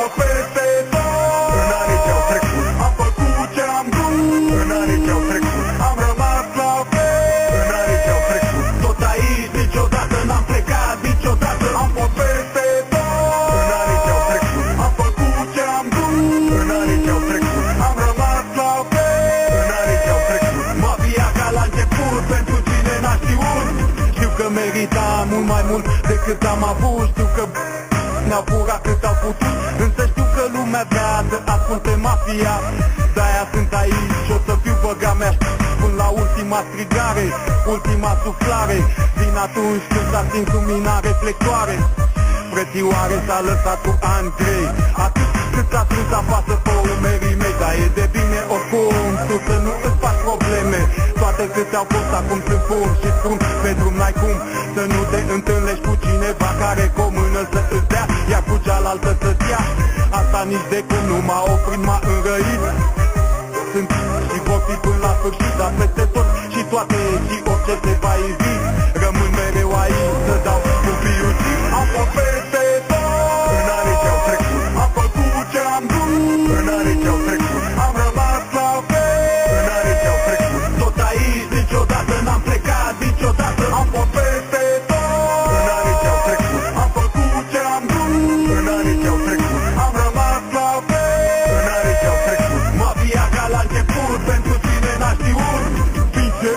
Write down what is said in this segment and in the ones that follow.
fost peste tot în anii ce-au trecut. Am făcut ce am vrut în anii ce-au trecut. Am rămas la fel în anii ce-au trecut. Tot aici niciodată n-am plecat, niciodată. Am fost peste tot în anii ce-au trecut. Am făcut ce am vrut în anii ce-au trecut. Am rămas la fel în anii ce-au trecut. Mafia ca la început, pentru cine n-a știut. Știu că meritam mult mai mult decât am avut. Știu că ne-au furat cât au putut. Însă știu că lumea vrea să asculte mafia. De-aia sunt aici și o să fiu băga mea până la ultima strigare, ultima suflare. Din atunci când s-a stins lumina reflectoare. Frățioare s-a lăsat cu Andrei. Atât cât s-a strâns apasă pe umerii mei. Dar e de bine oricum tu să nu îți faci probleme. Toate câte au fost acum sunt bun și spun pe drum n-ai cum să nu te întâlnești cu cineva care cu o mână să îți dea, iar cu cealaltă să-ți ia. Asta nici de cum nu m-a oprit, m-a înrăit. Sunt și vor fi până la sfârșit, dar peste tot și toate și orice se va ivi. Rămân mereu aici să dau cu fiul. Am fost peste tot în anii ce-au trecut. Am făcut ce am vrut în anii ce-au trecut. Am rămas la fel în anii ce-au trecut. Tot aici niciodată n-am plecat, niciodată. Am fost peste tot în anii ce-au trecut. Am făcut ce am vrut în anii ce-au trecut. Am rămas la fel în anii ce-au trecut. Mafia ca la început, pentru cine n-a știut. Fiice,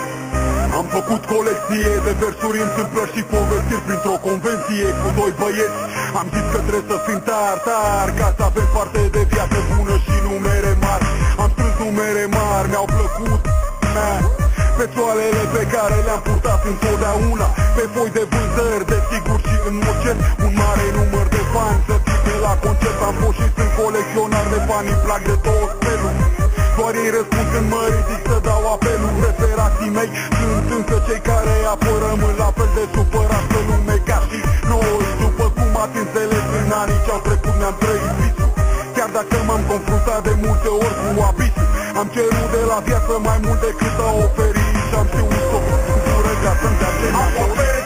am făcut colecție de versuri, întâmplări și povestiri printr-o convenție cu doi băieți. Am zis că trebuie să fim tari, ca să avem parte de viață bună și numere mari. Am strâns numere mari, mi-au plăcut pețoalele pe care le-am purtat întotdeauna pe foi de vânzări, desigur și în mod cert un mare număr de bani. Să țipe la concert, am fost și sunt colecționar de bani, îmi plac de tot felul. Doar ei răspund când mă ridic să dau apelul. Preferații mei sunt însă cei care apoi rămân la fel de supărați pe lume ca și noi. După cum ați înțeles, în anii ce-au trecut mi-am trăit visul. Chiar dacă m-am confruntat de multe ori cu abisul. Am cerut de la viață mai mult decât a oferit și am știut să o cură ca să-mi dea ce mi-a oferit.